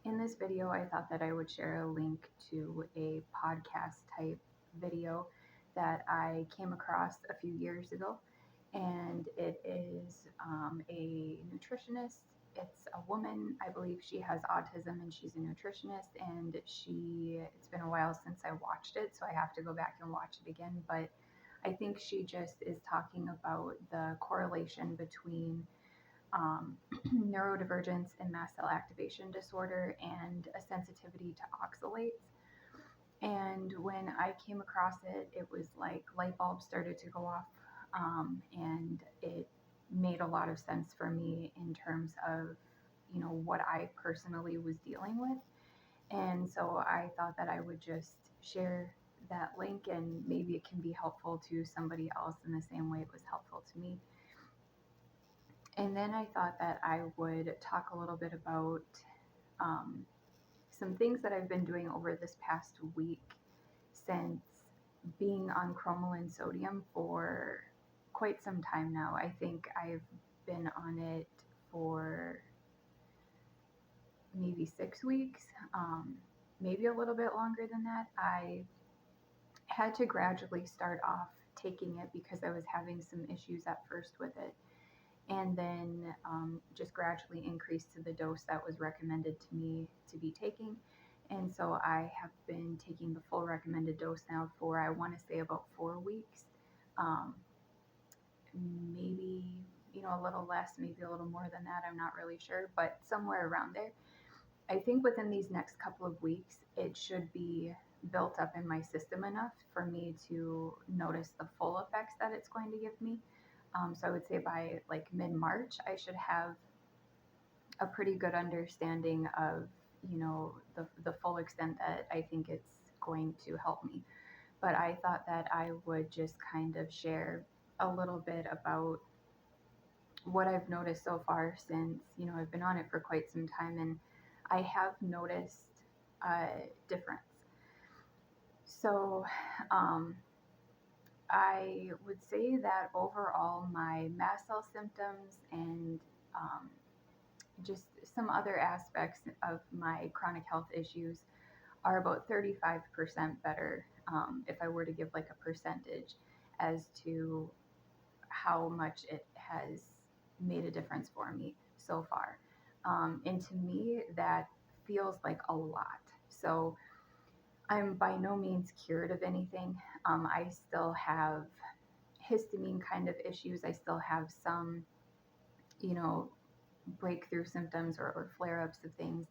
In this video, I thought that I would share a link to a podcast type video that I came across a few years ago. And it is a nutritionist. It's a woman. I believe she has autism and she's a nutritionist. And it's been a while since I watched it, so I have to go back and watch it again. But I think she just is talking about the correlation between um, neurodivergence and mast cell activation disorder and a sensitivity to oxalates. And when I came across it, it was like light bulbs started to go off, and it made a lot of sense for me in terms of what I personally was dealing with. And so I thought that I would just share that link and maybe it can be helpful to somebody else in the same way it was helpful to me. And then I thought that I would talk a little bit about um, some things that I've been doing over this past week since being on cromolyn sodium for quite some time now. I think I've been on it for maybe 6 weeks, maybe a little bit longer than that. I had to gradually start off taking it because I was having some issues at first with it, and then just gradually increased to the dose that was recommended to me to be taking. And so I have been taking the full recommended dose now for, I want to say, about 4 weeks. Um, Maybe, a little less, maybe a little more than that. I'm not really sure, but somewhere around there. I think within these next couple of weeks, it should be built up in my system enough for me to notice the full effects that it's going to give me. So I would say by like mid-March, I should have a pretty good understanding of, the full extent that I think it's going to help me. But I thought that I would just kind of share a little bit about what I've noticed so far since, I've been on it for quite some time, and I have noticed a difference. So, um, I would say that overall, my mast cell symptoms and um, just some other aspects of my chronic health issues are about 35% better, if I were to give like a percentage as to how much it has made a difference for me so far. And to me, that feels like a lot. So I'm by no means cured of anything. I still have histamine kind of issues. I still have some, you know, breakthrough symptoms or flare ups of things.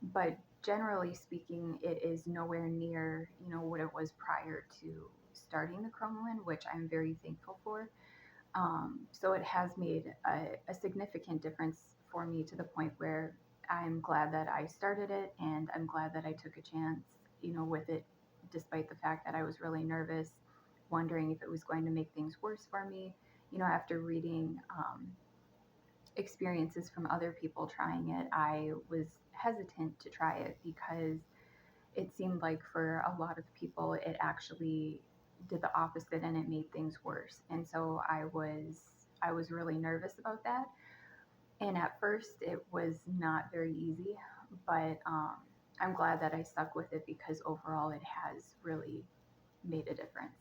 But generally speaking, it is nowhere near, what it was prior to starting the cromolyn, which I'm very thankful for. So it has made a significant difference for me to the point where I'm glad that I started it and I'm glad that I took a chance, with it, despite the fact that I was really nervous, wondering if it was going to make things worse for me. After reading experiences from other people trying it, I was hesitant to try it because it seemed like for a lot of people, it actually did the opposite and it made things worse. And so I was really nervous about that. And at first, it was not very easy, but I'm glad that I stuck with it because overall, it has really made a difference.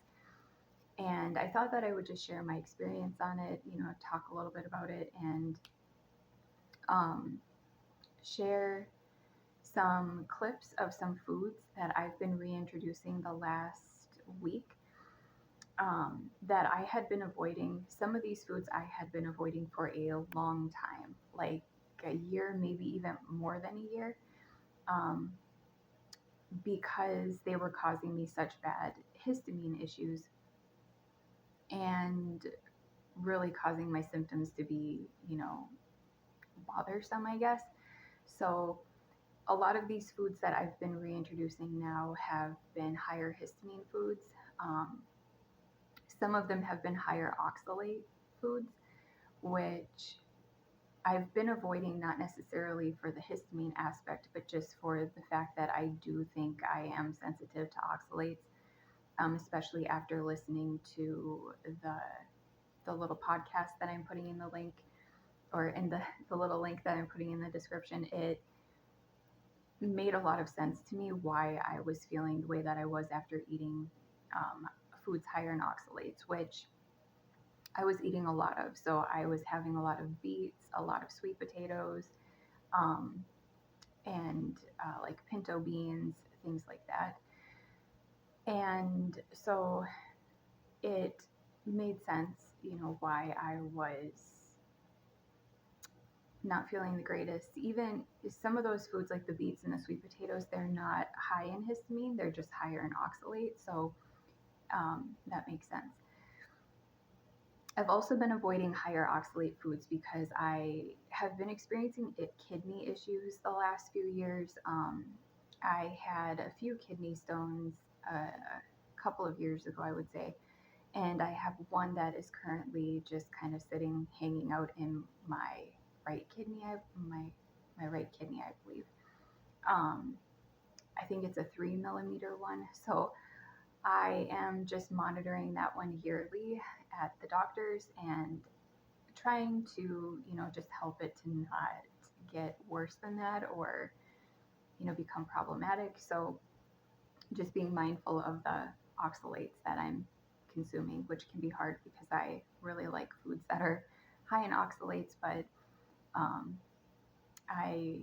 And I thought that I would just share my experience on it, talk a little bit about it, and um, share some clips of some foods that I've been reintroducing the last week, that I had been avoiding. Some of these foods I had been avoiding for a long time, like a year, maybe even more than a year, um, because they were causing me such bad histamine issues and really causing my symptoms to be, bothersome, I guess. So a lot of these foods that I've been reintroducing now have been higher histamine foods. Um, some of them have been higher oxalate foods, which I've been avoiding, not necessarily for the histamine aspect, but just for the fact that I do think I am sensitive to oxalates, especially after listening to the little podcast that I'm putting in the link, or in the little link that I'm putting in the description. made a lot of sense to me why I was feeling the way that I was after eating foods higher in oxalates, which I was eating a lot of. So I was having a lot of beets, a lot of sweet potatoes, um, and like pinto beans, things like that. And so it made sense, why I was not feeling the greatest. Even some of those foods, like the beets and the sweet potatoes, they're not high in histamine, they're just higher in oxalate. So that makes sense. I've also been avoiding higher oxalate foods because I have been experiencing kidney issues the last few years. I had a few kidney stones a couple of years ago, I would say, and I have one that is currently just kind of sitting, hanging out in my right kidney. My right kidney, I believe. Um, I think it's a 3 millimeter one. So I am just monitoring that one yearly at the doctor's and trying to, just help it to not get worse than that or, become problematic. So just being mindful of the oxalates that I'm consuming, which can be hard because I really like foods that are high in oxalates, but um, I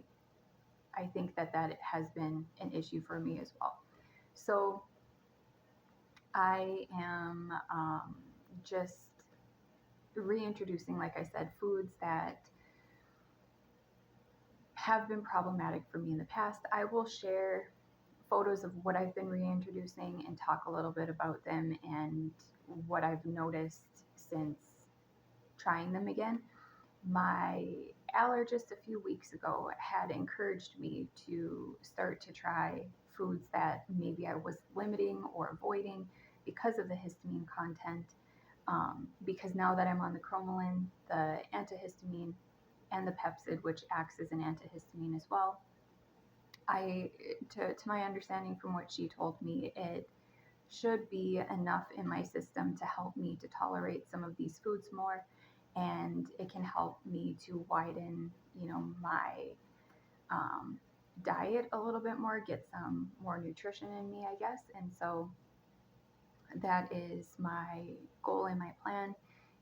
I think that has been an issue for me as well. So I am just reintroducing, like I said, foods that have been problematic for me in the past. I will share photos of what I've been reintroducing and talk a little bit about them and what I've noticed since trying them again. My allergist a few weeks ago had encouraged me to start to try foods that maybe I was limiting or avoiding because of the histamine content. Because now that I'm on the cromolyn, the antihistamine, and the Pepsid, which acts as an antihistamine as well, I, to my understanding from what she told me, it should be enough in my system to help me to tolerate some of these foods more, and it can help me to widen, my um, diet a little bit more, get some more nutrition in me, I guess. And so that is my goal and my plan,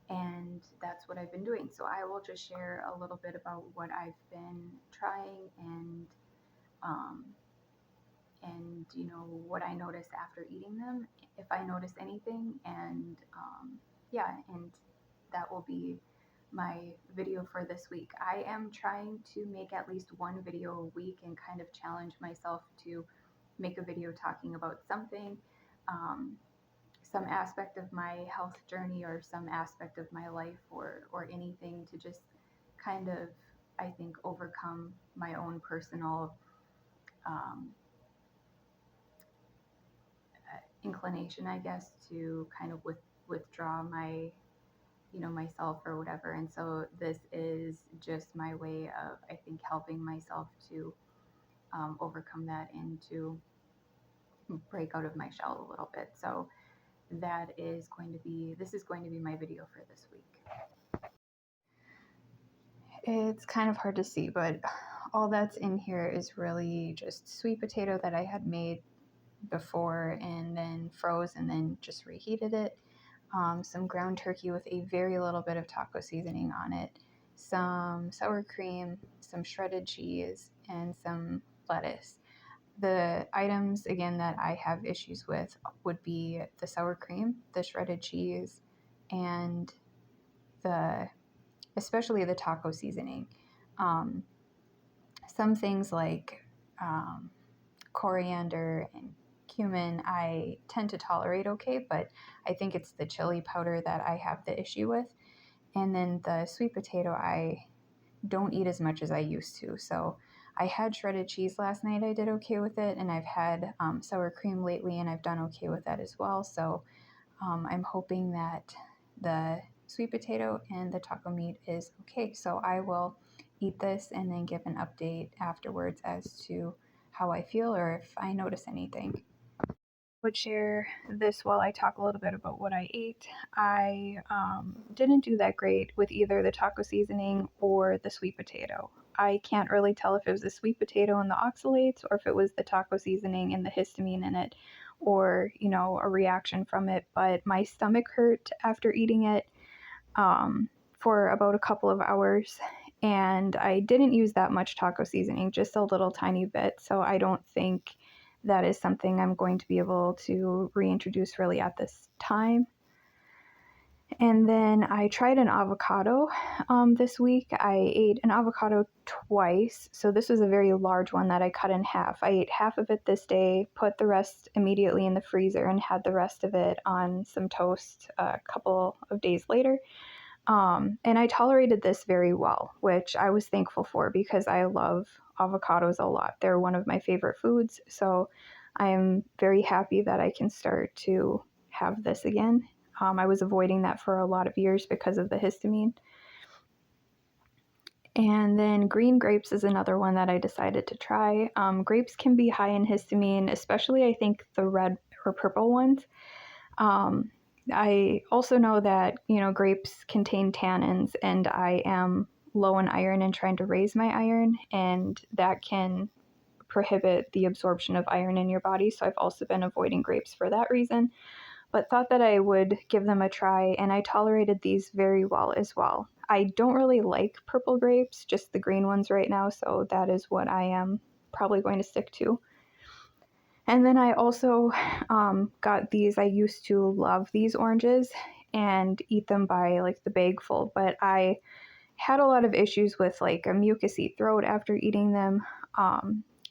and that's what I've been doing. So I will just share a little bit about what I've been trying um, and what I notice after eating them, if I notice anything, and yeah, and that will be my video for this week. I am trying to make at least one video a week and kind of challenge myself to make a video talking about something, um, some aspect of my health journey or some aspect of my life, or anything to just kind of, I think, overcome my own personal um, inclination, I guess, to kind of withdraw my, myself or whatever. And so this is just my way of, I think, helping myself to overcome that and to break out of my shell a little bit. So this is going to be my video for this week. It's kind of hard to see, but all that's in here is really just sweet potato that I had made before and then froze and then just reheated it. Some ground turkey with a very little bit of taco seasoning on it, some sour cream, some shredded cheese, and some lettuce. The items, again, that I have issues with would be the sour cream, the shredded cheese, and the especially the taco seasoning. Um, some things like um, coriander and cumin I tend to tolerate okay, but I think it's the chili powder that I have the issue with. And then the sweet potato I don't eat as much as I used to. So I had shredded cheese last night. I did okay with it. And I've had sour cream lately, and I've done okay with that as well. So I'm hoping that the sweet potato and the taco meat is okay. So I will eat this and then give an update afterwards as to how I feel or if I notice anything. Would share this while I talk a little bit about what I ate. I didn't do that great with either the taco seasoning or the sweet potato. I can't really tell if it was the sweet potato and the oxalates or if it was the taco seasoning and the histamine in it, or, a reaction from it. But my stomach hurt after eating it for about a couple of hours. And I didn't use that much taco seasoning, just a little tiny bit. So I don't think that is something I'm going to be able to reintroduce really at this time. And then I tried an avocado this week. I ate an avocado twice. So this was a very large one that I cut in half. I ate half of it this day, put the rest immediately in the freezer, and had the rest of it on some toast a couple of days later. And I tolerated this very well, which I was thankful for because I love avocados a lot. They're one of my favorite foods. So I am very happy that I can start to have this again. I was avoiding that for a lot of years because of the histamine. And then green grapes is another one that I decided to try. Grapes can be high in histamine, especially I think the red or purple ones. I also know that, grapes contain tannins, and I am low in iron and trying to raise my iron, and that can prohibit the absorption of iron in your body. So I've also been avoiding grapes for that reason, but thought that I would give them a try, and I tolerated these very well as well. I don't really like purple grapes, just the green ones right now, so that is what I am probably going to stick to. And then I also got these. I used to love these oranges and eat them by like the bagful, but I had a lot of issues with like a mucousy throat after eating them,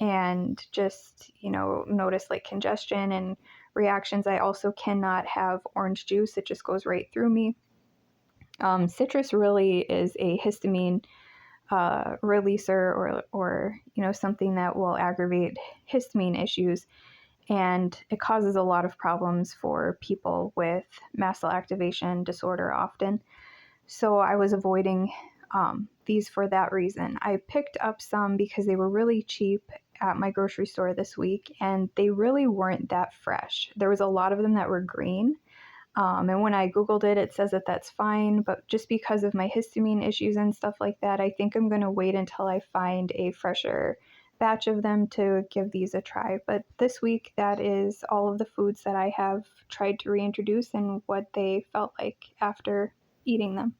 and just, noticed like congestion and reactions. I also cannot have orange juice, it just goes right through me. Citrus really is a histamine releaser, or something that will aggravate histamine issues, and it causes a lot of problems for people with mast cell activation disorder often. So I was avoiding these for that reason. I picked up some because they were really cheap at my grocery store this week, and they really weren't that fresh. There was a lot of them that were green. And when I Googled it, it says that that's fine, but just because of my histamine issues and stuff like that, I think I'm going to wait until I find a fresher batch of them to give these a try. But this week, that is all of the foods that I have tried to reintroduce and what they felt like after eating them.